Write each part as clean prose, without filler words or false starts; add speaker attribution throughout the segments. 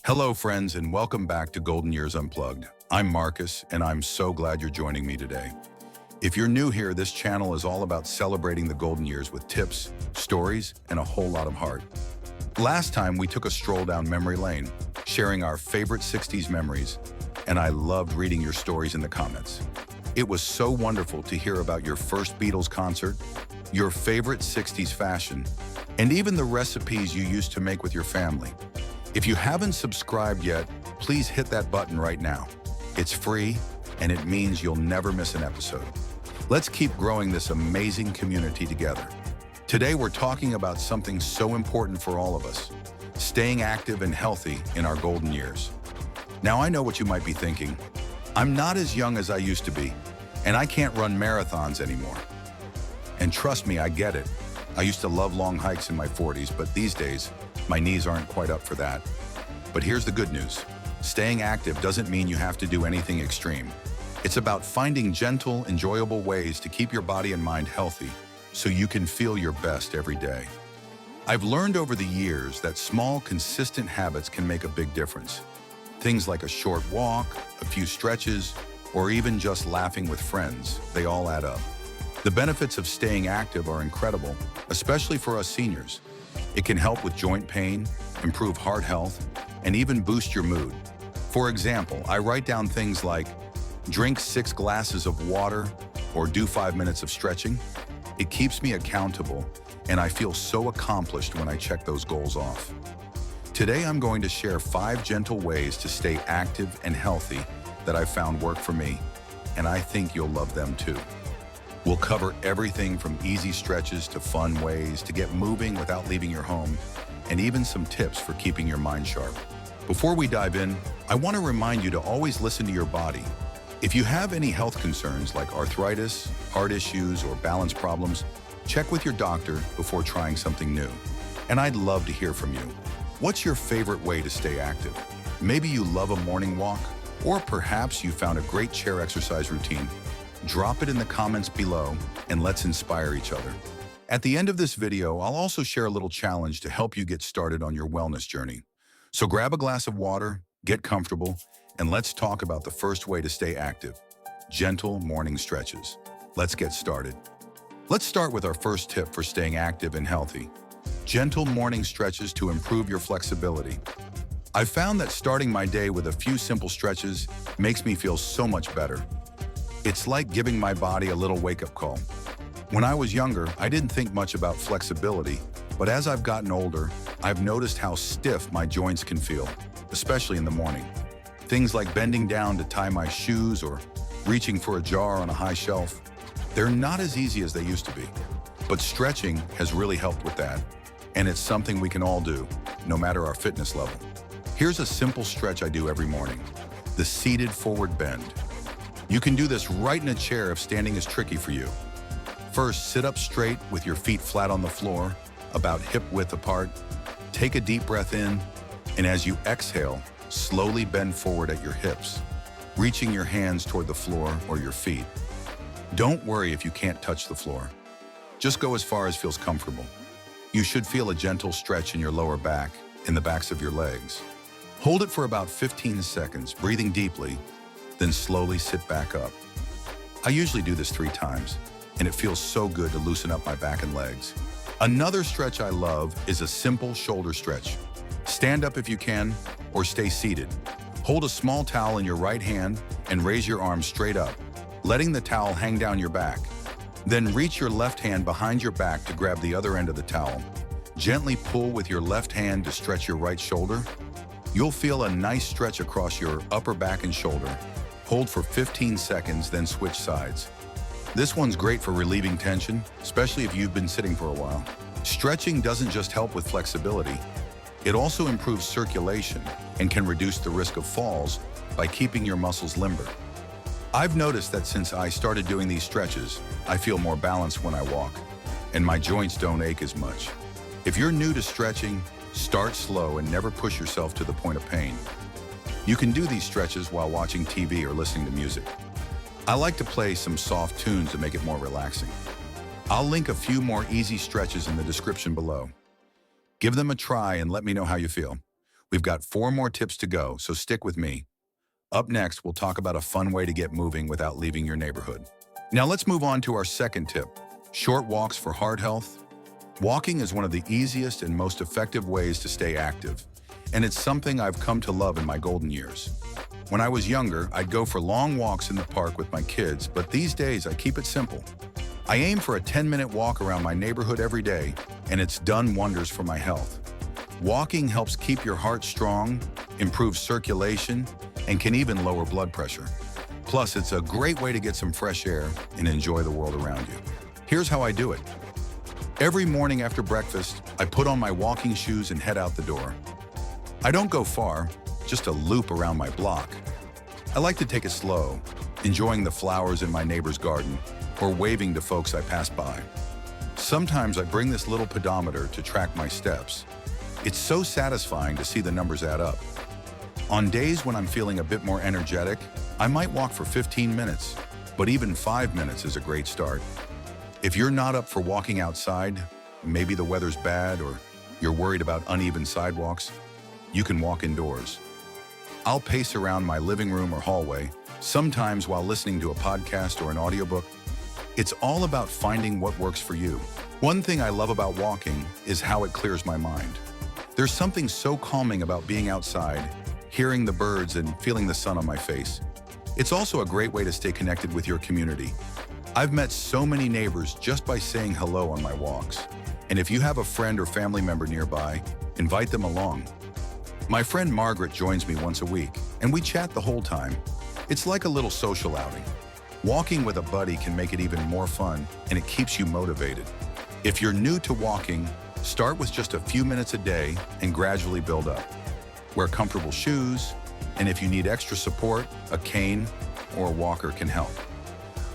Speaker 1: Hello, friends, and welcome back to Golden Years Unplugged. I'm Marcus, and I'm so glad you're joining me today. If you're new here, this channel is all about celebrating the golden years with tips, stories, and a whole lot of heart. Last time, we took a stroll down memory lane, sharing our favorite 60s memories, and I loved reading your stories in the comments. It was so wonderful to hear about your first Beatles concert, your favorite 60s fashion, and even the recipes you used to make with your family. If you haven't subscribed yet, please hit that button right now. It's free, and it means you'll never miss an episode. Let's keep growing this amazing community together. Today, we're talking about something so important for all of us, staying active and healthy in our golden years. Now, I know what you might be thinking. I'm not as young as I used to be, and I can't run marathons anymore. And trust me, I get it. I used to love long hikes in my 40s, but these days, my knees aren't quite up for that. But here's the good news. Staying active doesn't mean you have to do anything extreme. It's about finding gentle, enjoyable ways to keep your body and mind healthy so you can feel your best every day. I've learned over the years that small, consistent habits can make a big difference. Things like a short walk, a few stretches, or even just laughing with friends, they all add up. The benefits of staying active are incredible, especially for us seniors. It can help with joint pain, improve heart health, and even boost your mood. For example, I write down things like drink 6 glasses of water or do 5 minutes of stretching. It keeps me accountable, and I feel so accomplished when I check those goals off. Today, I'm going to share 5 gentle ways to stay active and healthy that I've found work for me, and I think you'll love them too. We'll cover everything from easy stretches to fun ways to get moving without leaving your home, and even some tips for keeping your mind sharp. Before we dive in, I want to remind you to always listen to your body. If you have any health concerns like arthritis, heart issues, or balance problems, check with your doctor before trying something new. And I'd love to hear from you. What's your favorite way to stay active? Maybe you love a morning walk, or perhaps you found a great chair exercise routine. Drop it in the comments below, and let's inspire each other. At the end of this video, I'll also share a little challenge to help you get started on your wellness journey. So grab a glass of water, get comfortable, and let's talk about the first way to stay active: gentle morning stretches. Let's get started. Let's start with our first tip for staying active and healthy: gentle morning stretches to improve your flexibility. I've found that starting my day with a few simple stretches makes me feel so much better. It's like giving my body a little wake-up call. When I was younger, I didn't think much about flexibility, but as I've gotten older, I've noticed how stiff my joints can feel, especially in the morning. Things like bending down to tie my shoes or reaching for a jar on a high shelf, they're not as easy as they used to be. But stretching has really helped with that, and it's something we can all do, no matter our fitness level. Here's a simple stretch I do every morning: the seated forward bend. You can do this right in a chair if standing is tricky for you. First, sit up straight with your feet flat on the floor, about hip-width apart. Take a deep breath in, and as you exhale, slowly bend forward at your hips, reaching your hands toward the floor or your feet. Don't worry if you can't touch the floor. Just go as far as feels comfortable. You should feel a gentle stretch in your lower back, in the backs of your legs. Hold it for about 15 seconds, breathing deeply, then slowly sit back up. I usually do this 3 times, and it feels so good to loosen up my back and legs. Another stretch I love is a simple shoulder stretch. Stand up if you can, or stay seated. Hold a small towel in your right hand and raise your arms straight up, letting the towel hang down your back. Then reach your left hand behind your back to grab the other end of the towel. Gently pull with your left hand to stretch your right shoulder. You'll feel a nice stretch across your upper back and shoulder. Hold for 15 seconds, then switch sides. This one's great for relieving tension, especially if you've been sitting for a while. Stretching doesn't just help with flexibility, it also improves circulation and can reduce the risk of falls by keeping your muscles limber. I've noticed that since I started doing these stretches, I feel more balanced when I walk, and my joints don't ache as much. If you're new to stretching, start slow and never push yourself to the point of pain. You can do these stretches while watching TV or listening to music. I like to play some soft tunes to make it more relaxing. I'll link a few more easy stretches in the description below. Give them a try and let me know how you feel. We've got 4 more tips to go, so stick with me. Up next, we'll talk about a fun way to get moving without leaving your neighborhood. Now let's move on to our second tip, short walks for heart health. Walking is one of the easiest and most effective ways to stay active, and it's something I've come to love in my golden years. When I was younger, I'd go for long walks in the park with my kids, but these days I keep it simple. I aim for a 10-minute walk around my neighborhood every day, and it's done wonders for my health. Walking helps keep your heart strong, improves circulation, and can even lower blood pressure. Plus, it's a great way to get some fresh air and enjoy the world around you. Here's how I do it. Every morning after breakfast, I put on my walking shoes and head out the door. I don't go far, just a loop around my block. I like to take it slow, enjoying the flowers in my neighbor's garden or waving to folks I pass by. Sometimes I bring this little pedometer to track my steps. It's so satisfying to see the numbers add up. On days when I'm feeling a bit more energetic, I might walk for 15 minutes, but even 5 minutes is a great start. If you're not up for walking outside, maybe the weather's bad or you're worried about uneven sidewalks, you can walk indoors. I'll pace around my living room or hallway, sometimes while listening to a podcast or an audiobook. It's all about finding what works for you. One thing I love about walking is how it clears my mind. There's something so calming about being outside, hearing the birds and feeling the sun on my face. It's also a great way to stay connected with your community. I've met so many neighbors just by saying hello on my walks. And if you have a friend or family member nearby, invite them along. My friend Margaret joins me once a week, and we chat the whole time. It's like a little social outing. Walking with a buddy can make it even more fun, and it keeps you motivated. If you're new to walking, start with just a few minutes a day and gradually build up. Wear comfortable shoes, and if you need extra support, a cane or a walker can help.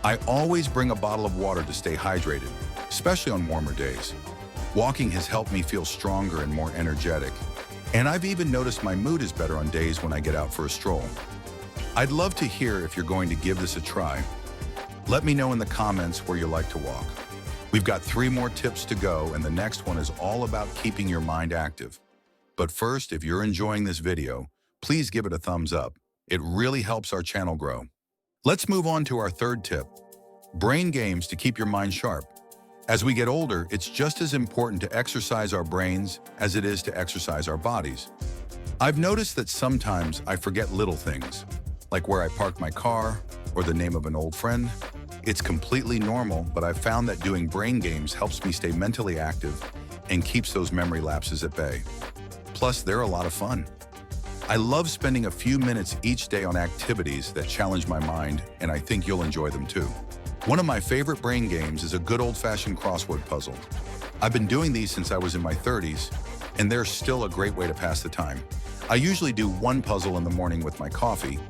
Speaker 1: I always bring a bottle of water to stay hydrated, especially on warmer days. Walking has helped me feel stronger and more energetic, and I've even noticed my mood is better on days when I get out for a stroll. I'd love to hear if you're going to give this a try. Let me know in the comments where you like to walk. We've got 3 more tips to go, and the next one is all about keeping your mind active. But first, if you're enjoying this video, please give it a thumbs up. It really helps our channel grow. Let's move on to our third tip, brain games to keep your mind sharp. As we get older, it's just as important to exercise our brains as it is to exercise our bodies. I've noticed that sometimes I forget little things, like where I parked my car or the name of an old friend. It's completely normal, but I've found that doing brain games helps me stay mentally active and keeps those memory lapses at bay. Plus, they're a lot of fun. I love spending a few minutes each day on activities that challenge my mind, and I think you'll enjoy them too. One of my favorite brain games is a good old-fashioned crossword puzzle. I've been doing these since I was in my 30s, and they're still a great way to pass the time. I usually do one puzzle in the morning with my coffee.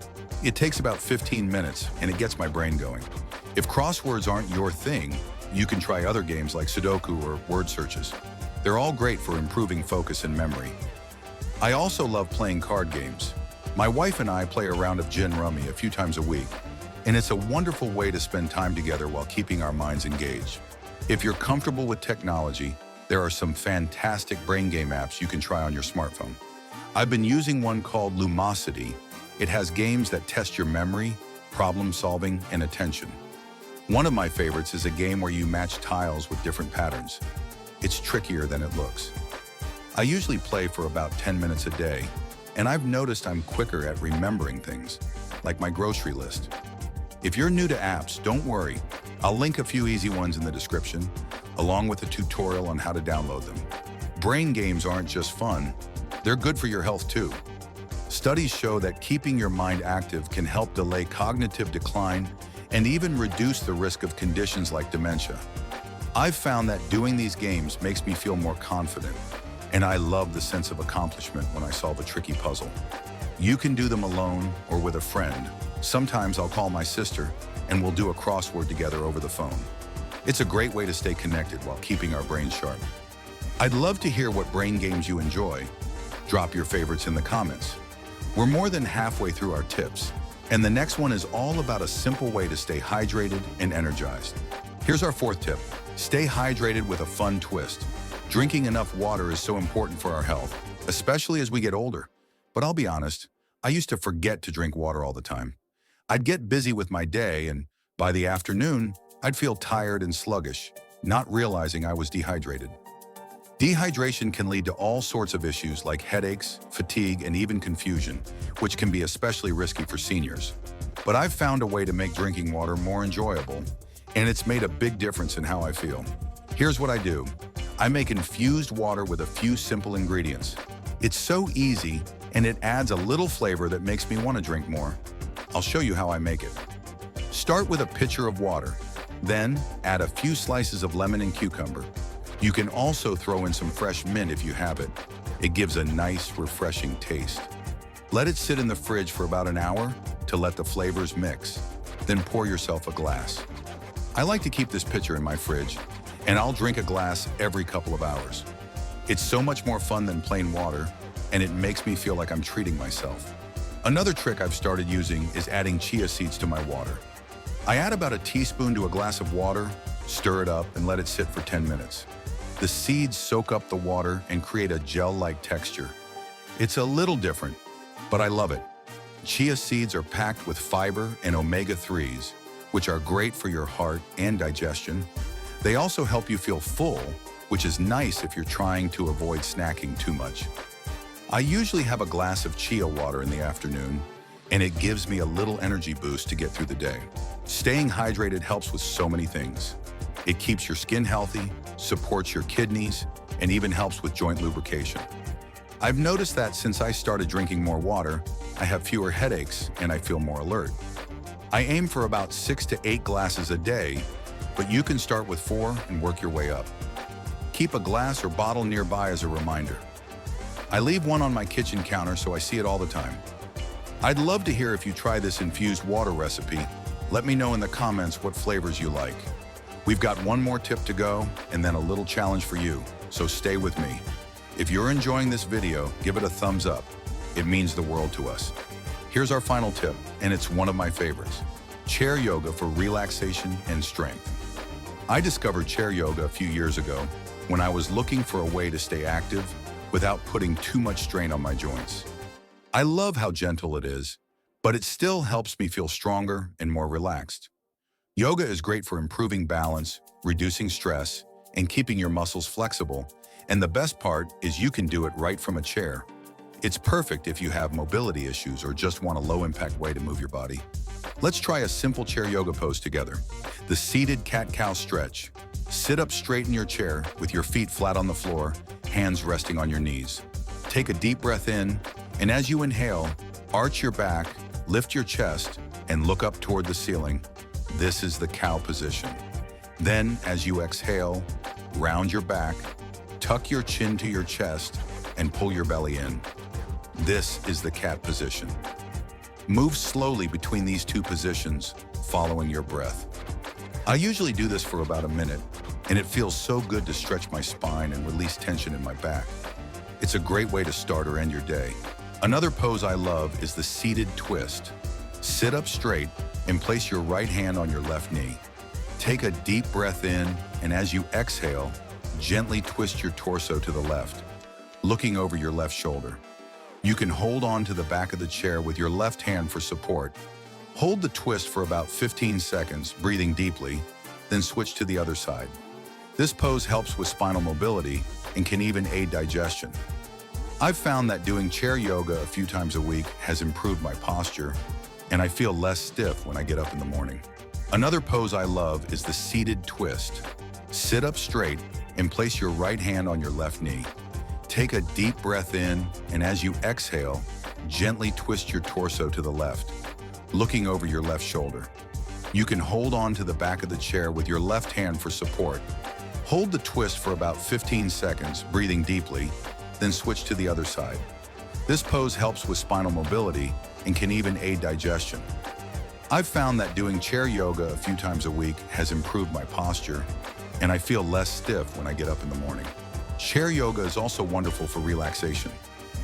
Speaker 1: It takes about 15 minutes, and it gets my brain going. If crosswords aren't your thing, you can try other games like Sudoku or word searches. They're all great for improving focus and memory. I also love playing card games. My wife and I play a round of gin rummy a few times a week, and it's a wonderful way to spend time together while keeping our minds engaged. If you're comfortable with technology, there are some fantastic brain game apps you can try on your smartphone. I've been using one called Lumosity. It has games that test your memory, problem solving, and attention. One of my favorites is a game where you match tiles with different patterns. It's trickier than it looks. I usually play for about 10 minutes a day, and I've noticed I'm quicker at remembering things, like my grocery list. If you're new to apps, don't worry. I'll link a few easy ones in the description, along with a tutorial on how to download them. Brain games aren't just fun, they're good for your health too. Studies show that keeping your mind active can help delay cognitive decline and even reduce the risk of conditions like dementia. I've found that doing these games makes me feel more confident, and I love the sense of accomplishment when I solve a tricky puzzle. You can do them alone or with a friend. Sometimes I'll call my sister and we'll do a crossword together over the phone. It's a great way to stay connected while keeping our brains sharp. I'd love to hear what brain games you enjoy. Drop your favorites in the comments. We're more than halfway through our tips, and the next one is all about a simple way to stay hydrated and energized. Here's our fourth tip. Stay hydrated with a fun twist. Drinking enough water is so important for our health. especially as we get older. But I'll be honest, I used to forget to drink water all the time. I'd get busy with my day, and by the afternoon, I'd feel tired and sluggish, not realizing I was dehydrated. Dehydration can lead to all sorts of issues like headaches, fatigue, and even confusion, which can be especially risky for seniors. But I've found a way to make drinking water more enjoyable, and it's made a big difference in how I feel. Here's what I do. I make infused water with a few simple ingredients. It's so easy, and it adds a little flavor that makes me want to drink more. I'll show you how I make it. Start with a pitcher of water. Then, add a few slices of lemon and cucumber. You can also throw in some fresh mint if you have it. It gives a nice, refreshing taste. Let it sit in the fridge for about an hour to let the flavors mix. Then pour yourself a glass. I like to keep this pitcher in my fridge, and I'll drink a glass every couple of hours. It's so much more fun than plain water, and it makes me feel like I'm treating myself. Another trick I've started using is adding chia seeds to my water. I add about a teaspoon to a glass of water, stir it up, and let it sit for 10 minutes. The seeds soak up the water and create a gel-like texture. It's a little different, but I love it. Chia seeds are packed with fiber and omega-3s, which are great for your heart and digestion. They also help you feel full, which is nice if you're trying to avoid snacking too much. I usually have a glass of chia water in the afternoon, and it gives me a little energy boost to get through the day. Staying hydrated helps with so many things. It keeps your skin healthy, supports your kidneys, and even helps with joint lubrication. I've noticed that since I started drinking more water, I have fewer headaches and I feel more alert. I aim for about 6 to 8 glasses a day, but you can start with 4 and work your way up. Keep a glass or bottle nearby as a reminder. I leave one on my kitchen counter so I see it all the time. I'd love to hear if you try this infused water recipe. Let me know in the comments what flavors you like. We've got one more tip to go and then a little challenge for you, so stay with me. If you're enjoying this video, give it a thumbs up. It means the world to us. Here's our final tip, and it's one of my favorites. Chair yoga for relaxation and strength. I discovered chair yoga a few years ago when I was looking for a way to stay active without putting too much strain on my joints. I love how gentle it is, but it still helps me feel stronger and more relaxed. Yoga is great for improving balance, reducing stress, and keeping your muscles flexible, and the best part is you can do it right from a chair. It's perfect if you have mobility issues or just want a low-impact way to move your body. Let's try a simple chair yoga pose together. The seated cat-cow stretch. Sit up straight in your chair with your feet flat on the floor, hands resting on your knees. Take a deep breath in, and as you inhale, arch your back, lift your chest, and look up toward the ceiling. This is the cow position. Then, as you exhale, round your back, tuck your chin to your chest, and pull your belly in. This is the cat position. Move slowly between these two positions, following your breath. I usually do this for about a minute, and it feels so good to stretch my spine and release tension in my back. It's a great way to start or end your day. Another pose I love is the seated twist. Sit up straight and place your right hand on your left knee. Take a deep breath in, and as you exhale, gently twist your torso to the left, looking over your left shoulder. You can hold on to the back of the chair with your left hand for support. Hold the twist for about 15 seconds, breathing deeply, then switch to the other side. This pose helps with spinal mobility and can even aid digestion. I've found that doing chair yoga a few times a week has improved my posture, and I feel less stiff when I get up in the morning. Another pose I love is the seated twist. Sit up straight and place your right hand on your left knee. Take a deep breath in, and as you exhale, gently twist your torso to the left, looking over your left shoulder. You can hold on to the back of the chair with your left hand for support. Hold the twist for about 15 seconds, breathing deeply, then switch to the other side. This pose helps with spinal mobility and can even aid digestion. I've found that doing chair yoga a few times a week has improved my posture, and I feel less stiff when I get up in the morning. Chair yoga is also wonderful for relaxation.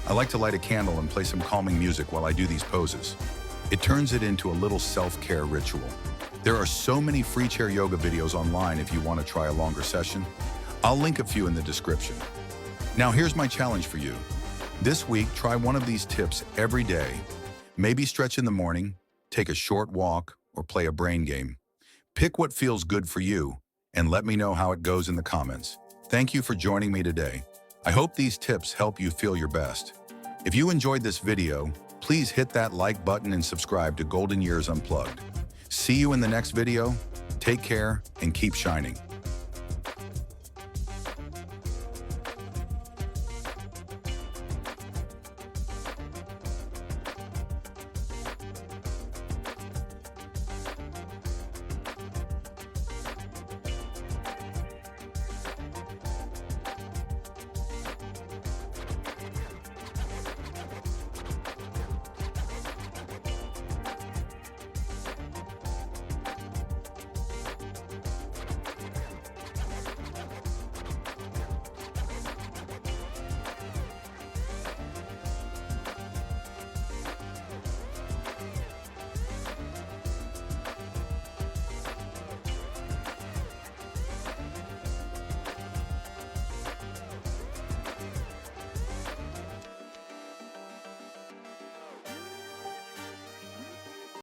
Speaker 1: I like to light a candle and play some calming music while I do these poses. It turns it into a little self-care ritual. There are so many free chair yoga videos online if you want to try a longer session. I'll link a few in the description. Now here's my challenge for you. This week, try one of these tips every day. Maybe stretch in the morning, take a short walk, or play a brain game. Pick what feels good for you, and let me know how it goes in the comments. Thank you for joining me today. I hope these tips help you feel your best. If you enjoyed this video, please hit that like button and subscribe to Golden Years Unplugged. See you in the next video. Take care and keep shining.